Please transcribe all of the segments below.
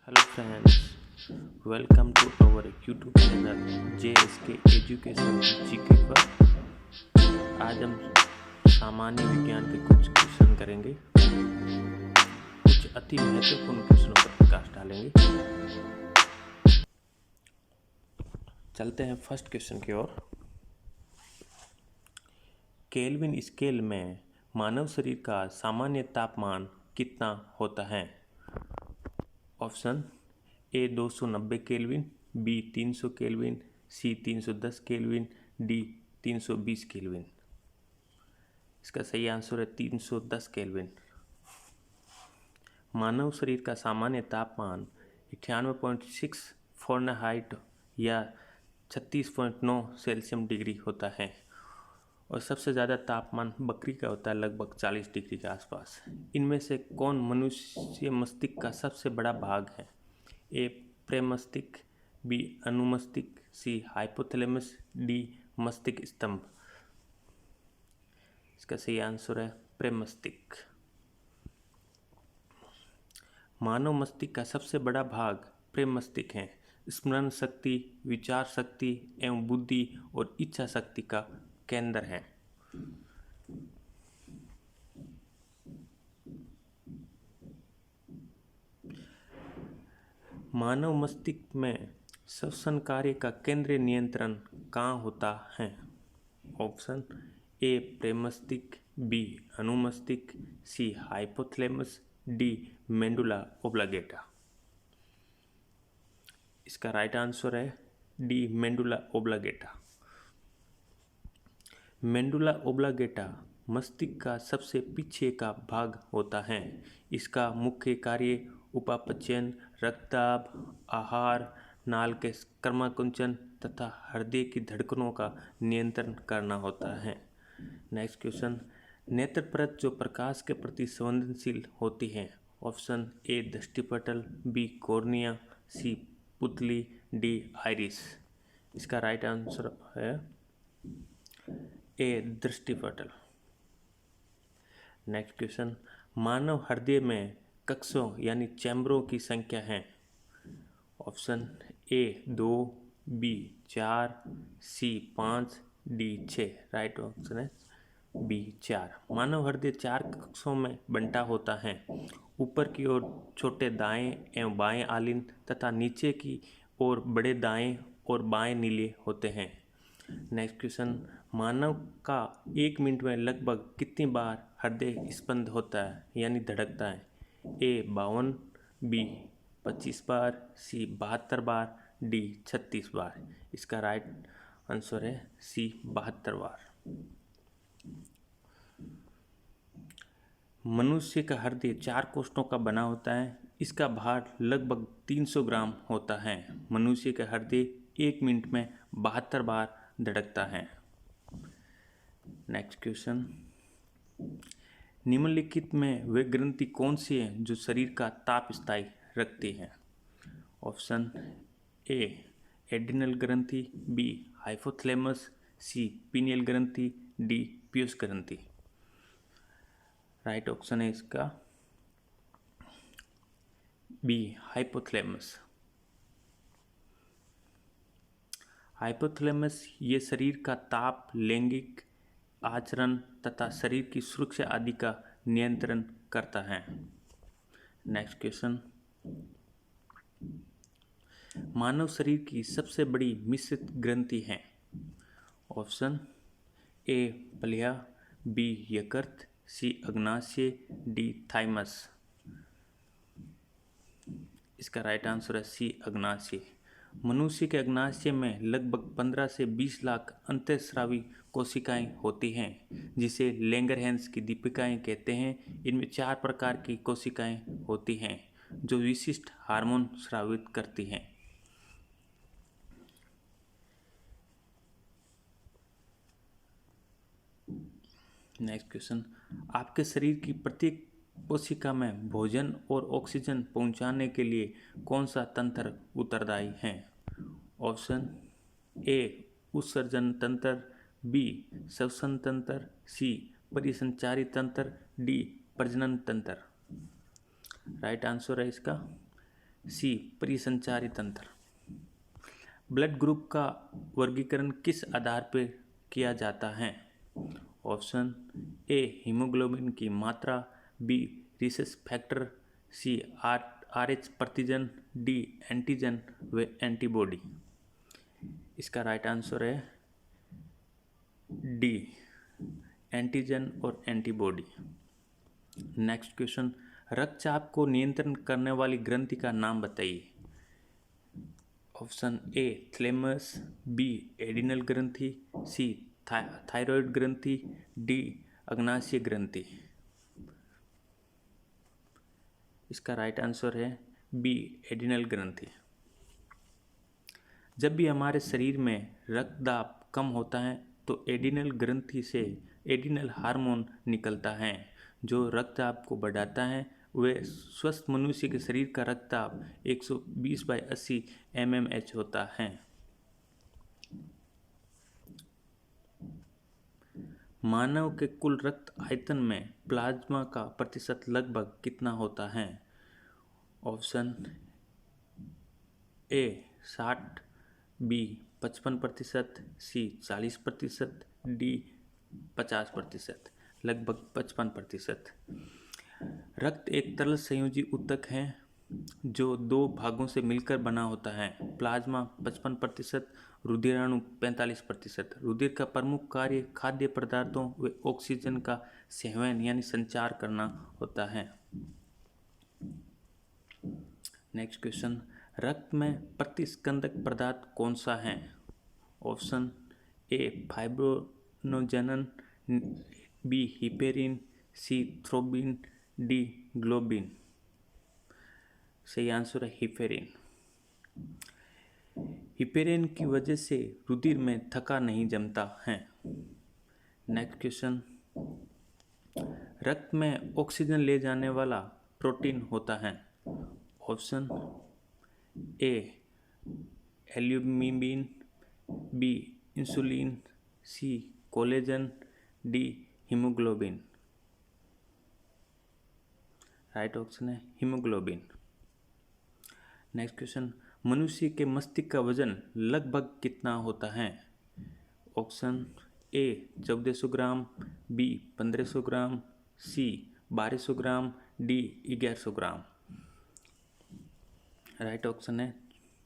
Hello friends, welcome to our YouTube channel JSK education GK पर। आज हम सामान्य विज्ञान के कुछ क्वेश्चन करेंगे, कुछ अति महत्वपूर्ण क्वेश्चनों पर प्रकाश डालेंगे। चलते हैं फर्स्ट क्वेश्चन की ओर। केल्विन स्केल में मानव शरीर का सामान्य तापमान कितना होता है? Option A 290 kelvin, B 300 kelvin, C 310 kelvin, D 320 kelvin. इसका सही आंसर है 310 केल्विन। मानव शरीर का सामान्य तापमान 98.6 फ़ारेनहाइट या 36.9 सेल्सियस डिग्री होता है और सबसे ज़्यादा तापमान बकरी का होता है, लगभग 40 डिग्री के आसपास। इनमें से कौन मनुष्य मस्तिष्क का सबसे बड़ा भाग है? ए प्रेमस्तिष्क, बी अनुमस्तिष्क, सी हाइपोथैलेमस, डी मस्तिष्क स्तंभ। इसका सही आंसर है प्रेमस्तिष्क। मानव मस्तिष्क का सबसे बड़ा भाग प्रेमस्तिष्क है। स्मरण शक्ति, विचार शक्ति एवं बुद्धि और इच्छा शक्ति का केंद्र है। मानव मस्तिष्क में श्वसन कार्य का केंद्रीय नियंत्रण कहाँ होता है? ऑप्शन ए प्रेमस्तिष्क, बी अनुमस्तिष्क, C hypothalamus, D medulla oblongata. इसका राइट आंसर है D medulla oblongata. Medulla oblongata मस्तिष्क का सबसे पीछे का भाग होता है। इसका मुख्य कार्य उपापचयन, रक्तदाब, आहार, नाल के क्रमांकन तथा हृदय की धड़कनों का नियंत्रण करना होता है। नेक्स्ट क्वेश्चन, नेत्र परत जो प्रकाश के प्रति संवेदनशील होती है। ऑप्शन ए दृष्टिपटल, बी कॉर्निया, सी पुतली, डी आइरिस। इसका राइट आंसर है ए दृष्टिपटल। नेक्स्ट क्वेश्चन, मानव हृदय में कक्षों यानी चैम्बरों की संख्या है। Option A 2, B 4, C 5, D 6। Right option है बी 4। मानव हृदय 4 कक्षों में बंटा होता है। ऊपर की ओर छोटे दाएं एवं बाएं आलिन तथा नीचे की ओर बड़े दाएं और बाएं नीले होते हैं। नेक्स्ट क्वेश्चन, मानव का 1 मिनट में लगभग कितनी बार हृदय स्पंद होता है यानी धड़कता है? ए 52, बी 25 बार, सी 72 बार, डी 36 बार। इसका राइट आंसर है सी 72 बार। मनुष्य का हृदय 4 कोष्ठों का बना होता है। इसका भार लगभग 300 ग्राम होता है। मनुष्य का हृदय 1 मिनट में 72 बार धड़कता है। नेक्स्ट क्वेश्चन, निम्नलिखित में वे ग्रंथि कौन सी है जो शरीर का ताप स्थायी रखती है? ऑप्शन ए एड्रिनल ग्रंथि, बी हाइपोथैलेमस, सी पीनियल ग्रंथि, डी पीयूष ग्रंथि। राइट ऑप्शन है इसका बी हाइपोथैलेमस। हाइपोथैलेमस ये शरीर का ताप, लैंगिक आचरण तथा शरीर की सुरक्षा आदि का नियंत्रण करता है। नेक्स्ट क्वेश्चन, मानव शरीर की सबसे बड़ी मिश्रित ग्रंथि है। ऑप्शन ए प्लीहा, बी यकृत, सी अग्नाशय, डी थाइमस। इसका राइट आंसर है सी अग्नाशय। मनुष्य के अग्नाशय में लगभग 15 से 20 लाख अंतःस्रावी कोशिकाएं होती हैं, जिसे लैंगरहैंस की दीपिकाएं कहते हैं। इनमें 4 प्रकार की कोशिकाएं होती हैं जो विशिष्ट हार्मोन स्रावित करती हैं। नेक्स्ट क्वेश्चन, आपके शरीर की प्रत्येक कोशिका में भोजन और ऑक्सीजन पहुंचाने के लिए कौन सा तंत्र उत्तरदायी है? ऑप्शन ए उत्सर्जन तंत्र, बी श्वसन तंत्र, सी परिसंचारी तंत्र, डी प्रजनन तंत्र। राइट आंसर है इसका सी परिसंचारी तंत्र। ब्लड ग्रुप का वर्गीकरण किस आधार पर किया जाता है? ऑप्शन ए हीमोग्लोबिन की मात्रा, B rhesus factor, C RH प्रतिजन, डी एंटीजन व एंटीबॉडी। इसका राइट आंसर है डी एंटीजन और एंटीबॉडी। नेक्स्ट क्वेश्चन, रक्तचाप को नियंत्रण करने वाली ग्रंथि का नाम बताइए। Option A thalamus, B adrenal ग्रंथि, सी थायराइड ग्रंथि, डी अग्नाशय ग्रंथि। इसका राइट आंसर है बी एडिनल ग्रंथि। जब भी हमारे शरीर में रक्त दाब कम होता है तो एडिनल ग्रंथि से एडिनल हार्मोन निकलता है जो रक्तचाप को बढ़ाता है। वह स्वस्थ मनुष्य के शरीर का रक्तचाप 120/80 mmH होता है। मानव के कुल रक्त आयतन में प्लाज्मा का प्रतिशत लगभग कितना होता है? Option A 60, B 55%, C 40%, D 50%। लगभग 55%। रक्त एक तरल संयोजी ऊतक है जो 2 भागों से मिलकर बना होता है। प्लाज्मा 55%, रुधिराणु 45%। रुधिर का प्रमुख कार्य खाद्य पदार्थों व ऑक्सीजन का सेवन यानी संचार करना होता है। नेक्स्ट क्वेश्चन, रक्त में प्रतिस्कंदक पदार्थ कौन सा है? Option A fibrinogen, B heparin, C thrombin, D globin. सही आंसर है हिपेरिन। हिपेरिन की वजह से रुधिर में थक्का नहीं जमता है। नेक्स्ट क्वेश्चन, रक्त में ऑक्सीजन ले जाने वाला प्रोटीन होता है। Option A albumin, B insulin, C collagen, D haemoglobin. Right option है हीमोग्लोबिन। नेक्स्ट क्वेश्चन, मनुष्य के मस्तिष्क का वजन लगभग कितना होता है? Option A 1400 gram, B 1500 gram, C 1200 gram, D 1100 gram. Right option है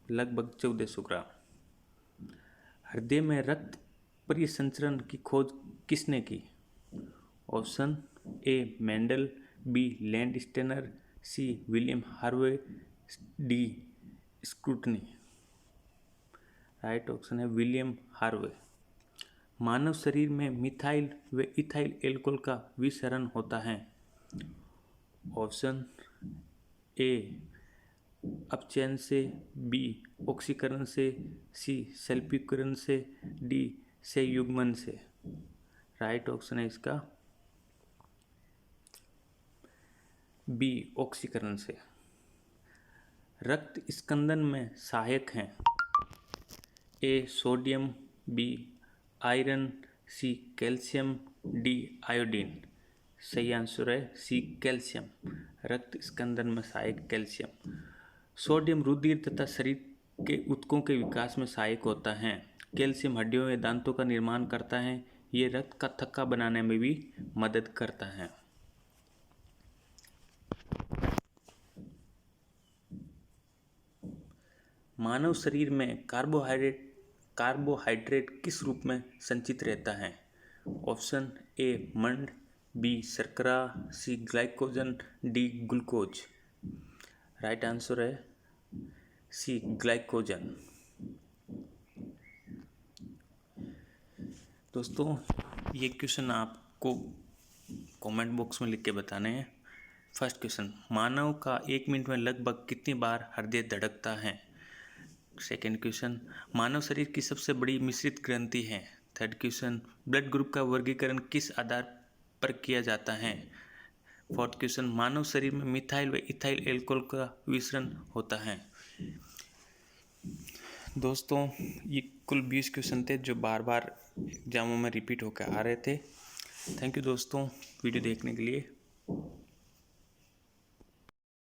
लगभग 1400 ग्राम। हृदय में रक्त परिसंचरण की खोज किसने की? Option A Mendel, B Landsteiner, C William Harvey, D scrutiny. Right option है विलियम हार्वे। मानव शरीर में मिथाइल व इथाइल एल्कोहल का विसरण होता है। ऑप्शन ए अपचयन से, बी ऑक्सीकरण से, सी सल्फीकरण से, डी संयुग्मन से। राइट ऑप्शन है इसका बी ऑक्सीकरण से। रक्त स्कंदन में सहायक हैं A sodium, B iron, C calcium, D iodine. सही आंसर है सी कैल्शियम। रक्त स्कंदन में सहायक कैल्शियम। सोडियम रुधिर तथा शरीर के ऊतकों के विकास में सहायक होता है। कैल्शियम हड्डियों या दांतों का निर्माण करता है। ये रक्त का थक्का बनाने में भी मदद करता है। मानव शरीर में कार्बोहाइड्रेट किस रूप में संचित रहता है? ऑप्शन ए मंड, बी शर्करा, C glycogen, D glucose. Right answer है सी ग्लाइकोजन। दोस्तों ये क्वेश्चन आपको कमेंट बॉक्स में लिख के बताने हैं। फर्स्ट क्वेश्चन, मानव का 1 मिनट में लगभग कितनी बार हृदय धड़कता है? सेकेंड क्वेश्चन, मानव शरीर की सबसे बड़ी मिश्रित ग्रंथि है। थर्ड क्वेश्चन, ब्लड ग्रुप का वर्गीकरण किस आधार पर किया जाता है? फोर्थ क्वेश्चन, मानव शरीर में मिथाइल व इथाइल एल्कोहल का विसरण होता है। दोस्तों ये कुल 20 क्वेश्चन थे जो बार बार एग्जामों में रिपीट होकर आ रहे थे। थैंक यू दोस्तों वीडियो देखने के लिए।